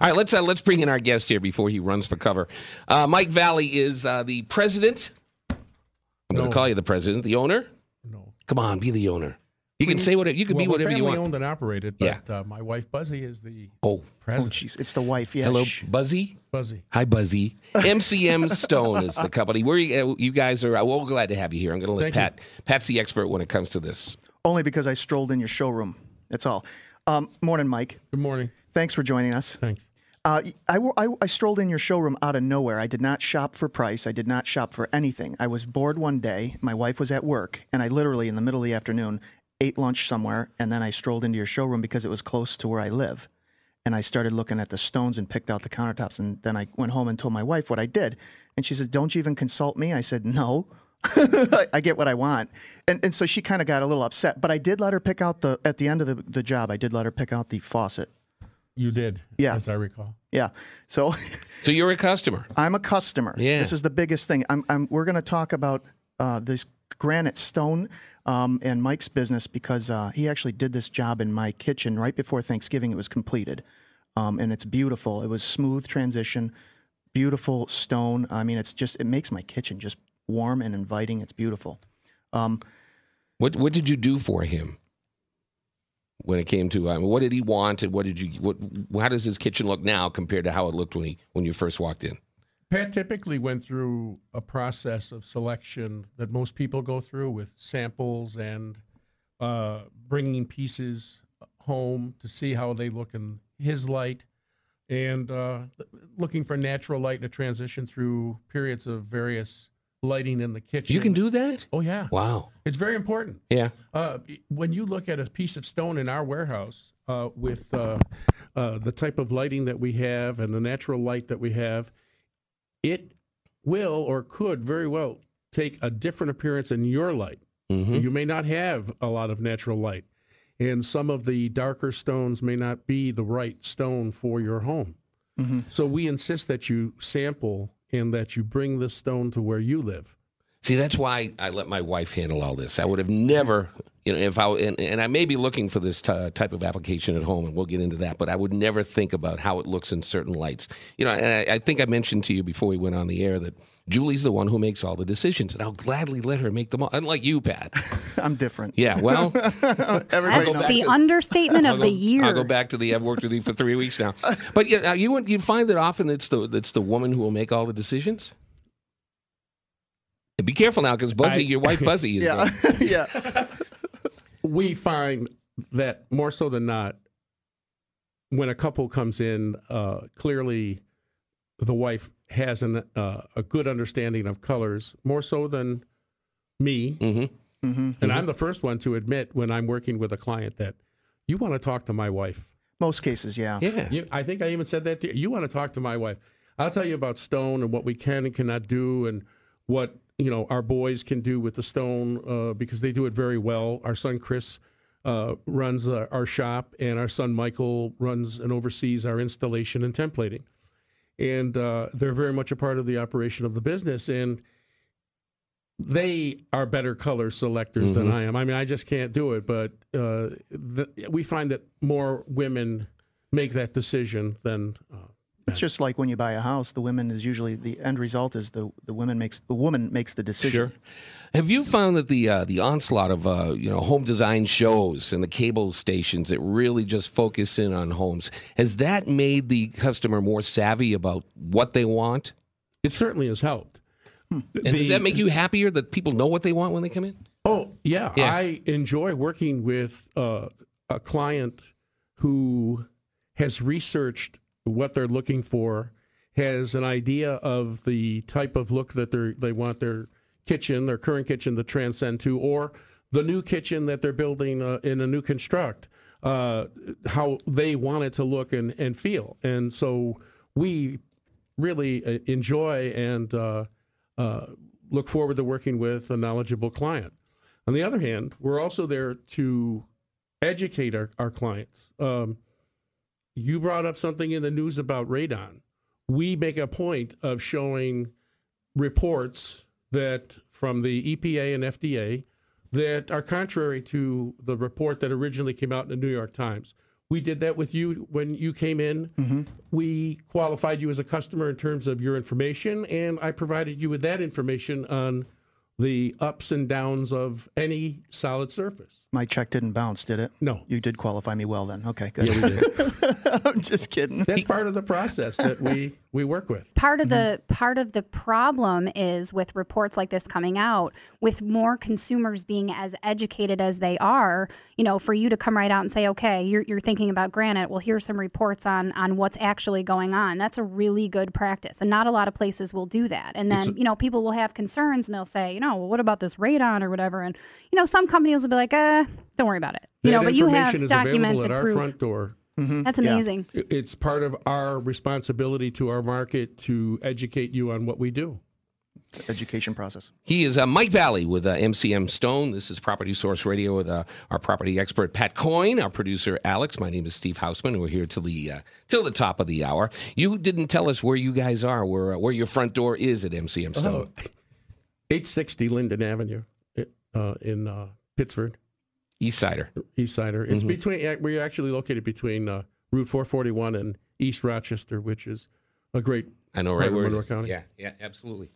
All right, let's bring in our guest here before he runs for cover. Mike Valley is the president. I'm going to call you the president. The owner? No. Come on, be the owner. You can say whatever. You can be whatever you want. Family owned and operated, but my wife Buzzy is the president. Oh, jeez, it's the wife. Yeah. Hello, Buzzy. Buzzy. Hi, Buzzy. MCM Stone is the company. You guys are. We're glad to have you here. I'm going to let Pat's the expert when it comes to this. Only because I strolled in your showroom. That's all. Morning, Mike. Good morning. Thanks for joining us. Thanks. I strolled in your showroom out of nowhere. I did not shop for price. I did not shop for anything. I was bored one day. My wife was at work, and I literally, in the middle of the afternoon, ate lunch somewhere, and then I strolled into your showroom because it was close to where I live. And I started looking at the stones and picked out the countertops, and then I went home and told my wife what I did. And she said, "Don't you even consult me?" I said, "No." I get what I want. And so she kind of got a little upset. But I did let her pick out at the end of the job, I did let her pick out the faucet. You did, as I recall. Yeah. So you're a customer. I'm a customer. Yeah. This is the biggest thing. We're going to talk about this granite stone and Mike's business because he actually did this job in my kitchen right before Thanksgiving. It was completed. And it's beautiful. It was smooth transition, beautiful stone. I mean, it makes my kitchen just warm and inviting. It's beautiful. What did you do for him? When it came to what did he want, and how does his kitchen look now compared to how it looked when you first walked in? Pat typically went through a process of selection that most people go through with samples and bringing pieces home to see how they look in his light, and looking for natural light to transition through periods of various lighting in the kitchen. You can do that? Oh, yeah. Wow. It's very important. Yeah. When you look at a piece of stone in our warehouse with the type of lighting that we have and the natural light that we have, it will or could very well take a different appearance in your light. Mm-hmm. You may not have a lot of natural light, and some of the darker stones may not be the right stone for your home. Mm-hmm. So we insist that you sample and that you bring the stone to where you live. See, that's why I let my wife handle all this. I would have never, if I may be looking for this type of application at home, and we'll get into that, but I would never think about how it looks in certain lights. And I think I mentioned to you before we went on the air that Julie's the one who makes all the decisions, and I'll gladly let her make them all. Unlike you, Pat. I'm different. Yeah, well. That's the understatement of the year. I'll go back to I've worked with you for 3 weeks now. But you find that often it's the woman who will make all the decisions? And be careful now, because Buzzy, your wife Buzzy is. Yeah, yeah. We find that more so than not, when a couple comes in, clearly the wife has a good understanding of colors, more so than me. Mm-hmm. Mm-hmm. And I'm the first one to admit when I'm working with a client that you want to talk to my wife. Most cases, yeah. Yeah. I think I even said that to you. You want to talk to my wife. I'll tell you about stone and what we can and cannot do, and what our boys can do with the stone because they do it very well. Our son Chris runs our shop, and our son Michael runs and oversees our installation and templating. And they're very much a part of the operation of the business, and they are better color selectors than I am. I mean, I just can't do it, but we find that more women make that decision than... It's just like when you buy a house, the women is usually the end result is the woman makes the decision. Sure. Have you found that the onslaught of home design shows and the cable stations that really just focus in on homes, has that made the customer more savvy about what they want? It certainly has helped. And does that make you happier that people know what they want when they come in? Oh, yeah. I enjoy working with a client who has researched what they're looking for, has an idea of the type of look that they want their kitchen, their current kitchen, to transcend to, or the new kitchen that they're building in a new construct, how they want it to look and feel. And so we really enjoy and look forward to working with a knowledgeable client. On the other hand, we're also there to educate our clients. You brought up something in the news about radon. We make a point of showing reports that from the EPA and FDA that are contrary to the report that originally came out in the New York Times. We did that with you when you came in. Mm-hmm. We qualified you as a customer in terms of your information, and I provided you with that information on the ups and downs of any solid surface. My check didn't bounce, did it? No. You did qualify me well then. Okay, good. Yeah, we did. I'm just kidding. That's part of the process that we work with. Part of the problem is with reports like this coming out, with more consumers being as educated as they are, for you to come right out and say, okay, you're thinking about granite. Well, here's some reports on what's actually going on. That's a really good practice. And not a lot of places will do that. And then, people will have concerns and they'll say, well, what about this radon or whatever? And, some companies will be like, don't worry about it. But you have documents at and our proof. front door. Mm-hmm. That's amazing. Yeah. It's part of our responsibility to our market to educate you on what we do. It's an education process. He is Mike Valley with MCM Stone. This is Property Source Radio with our property expert, Pat Coyne, our producer, Alex. My name is Steve Hausman, and we're here till the top of the hour. You didn't tell us where you guys are, where your front door is at MCM Stone. 860 Linden Avenue in Pittsford. Eastsider. It's between. We're actually located between Route 441 and East Rochester, which is a great. I know, right? Monroe County. Yeah, absolutely.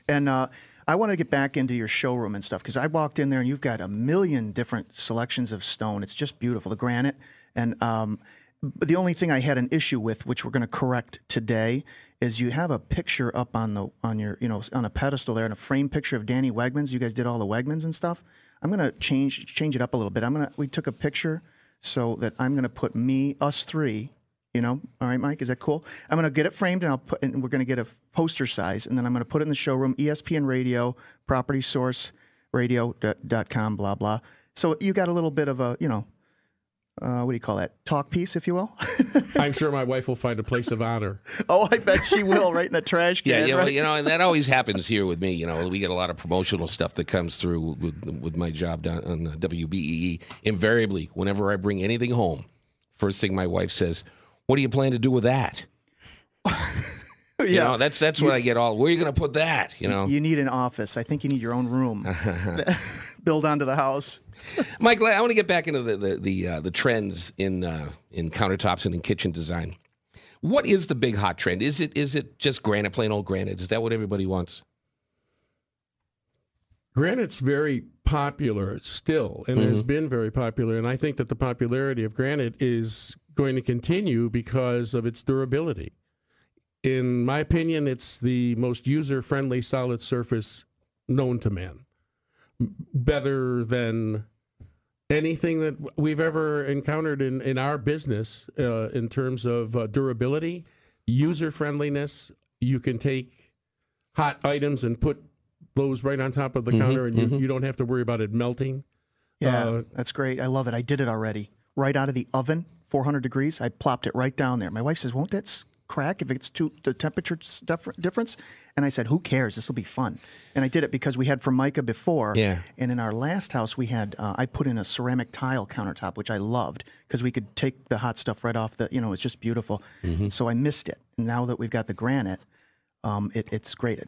And I want to get back into your showroom and stuff because I walked in there and you've got a million different selections of stone. It's just beautiful, the granite. And the only thing I had an issue with, which we're going to correct today, is you have a picture up on your on a pedestal there, and a frame picture of Danny Wegmans. You guys did all the Wegmans and stuff. I'm going to change it up a little bit. We took a picture so that I'm going to put us three. All right, Mike, is that cool? I'm going to get it framed, and we're going to get a poster size, and then I'm going to put it in the showroom, ESPN Radio, PropertySourceRadio.com, blah, blah. So you got a little bit of a, what do you call that? Talk piece, if you will? I'm sure my wife will find a place of honor. Oh, I bet she will, right in the trash can. Yeah, right? and that always happens here with me. We get a lot of promotional stuff that comes through with my job down on WBEE. Invariably, whenever I bring anything home, first thing my wife says, "What do you plan to do with that?" Yeah, that's what I get all. Where are you going to put that? You need an office. I think you need your own room. Build onto the house. Mike, I want to get back into the trends in countertops and in kitchen design. What is the big hot trend? Is it just granite, plain old granite? Is that what everybody wants? Granite's very popular still, and has been very popular. And I think that the popularity of granite is going to continue because of its durability. In my opinion, it's the most user-friendly solid surface known to man. Better than anything that we've ever encountered in our business in terms of durability, user-friendliness. You can take hot items and put those right on top of the counter, and you don't have to worry about it melting. Yeah, that's great. I love it. I did it already. Right out of the oven, 400 degrees, I plopped it right down there. My wife says, won't that crack if it's the temperature difference? And I said, who cares? This will be fun. And I did it because we had Formica before. Yeah. And in our last house, we had, I put in a ceramic tile countertop, which I loved because we could take the hot stuff right off it's just beautiful. So I missed it. And now that we've got the granite, it's great.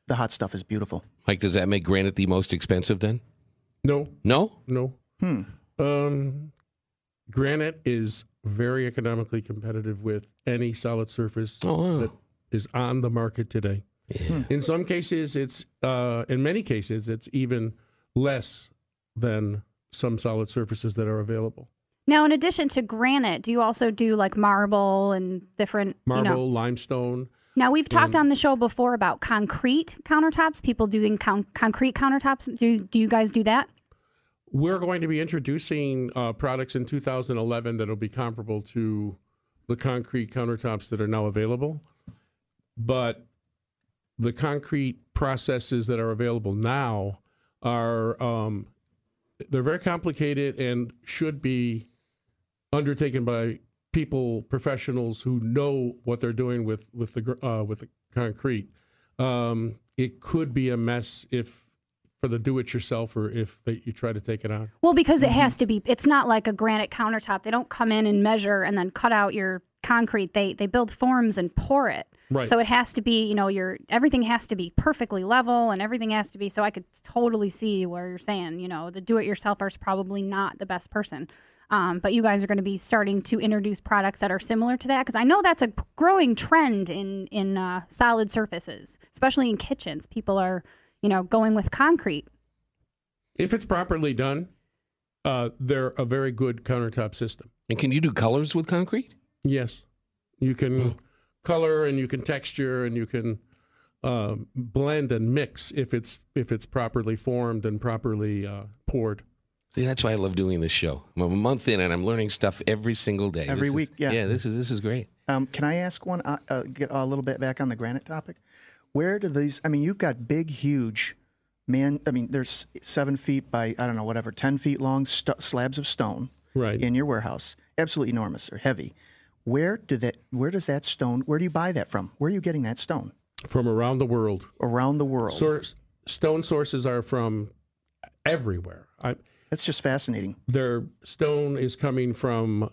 The hot stuff is beautiful. Mike, does that make granite the most expensive then? No. No? No. Granite is very economically competitive with any solid surface that is on the market today. Yeah. In some cases, in many cases, it's even less than some solid surfaces that are available. Now, in addition to granite, do you also do like marble and different limestone? Now, we've talked on the show before about concrete countertops, people doing concrete countertops. Do you guys do that? We're going to be introducing products in 2011 that will be comparable to the concrete countertops that are now available. But the concrete processes that are available now are they're very complicated and should be undertaken by professionals who know what they're doing with the concrete. It could be a mess for the do-it-yourself or if you try to take it out. Well, because it has to be. It's not like a granite countertop. They don't come in and measure and then cut out your concrete. They build forms and pour it. Right. So it has to be, everything has to be perfectly level and everything has to be. So I could totally see where you're saying, the do-it-yourselfer is probably not the best person. But you guys are going to be starting to introduce products that are similar to that, because I know that's a growing trend in solid surfaces, especially in kitchens. People are, going with concrete. If it's properly done, they're a very good countertop system. And can you do colors with concrete? Yes, you can color and you can texture and you can blend and mix if it's properly formed and properly poured. See, that's why I love doing this show. I'm a month in, and I'm learning stuff every single day. Every week, yeah. Yeah, this is great. Can I ask one? Get a little bit back on the granite topic. Where do these? I mean, you've got big, huge, there's 7 feet by 10 feet long slabs of stone, right, in your warehouse. Absolutely enormous. They're heavy. Where does that stone? Where do you buy that from? Where are you getting that stone? From around the world. Around the world. Stone sources are from everywhere. That's just fascinating. Their stone is coming from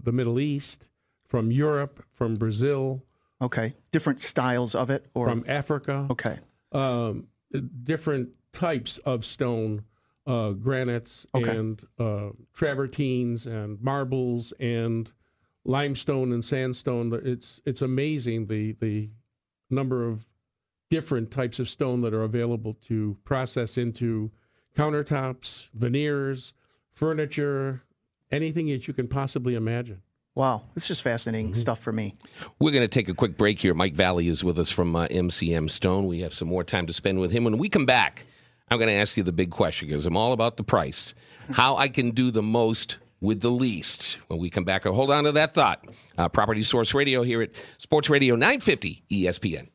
the Middle East, from Europe, from Brazil. Okay. Different styles of it? Or from Africa. Okay. Different types of stone, granites and travertines and marbles and limestone and sandstone. It's amazing the number of different types of stone that are available to process into countertops, veneers, furniture, anything that you can possibly imagine. Wow, it's just fascinating stuff for me. We're going to take a quick break here. Mike Valley is with us from MCM Stone. We have some more time to spend with him. When we come back, I'm going to ask you the big question, because I'm all about the price. How I can do the most with the least. When we come back, hold on to that thought. Property Source Radio here at Sports Radio 950 ESPN.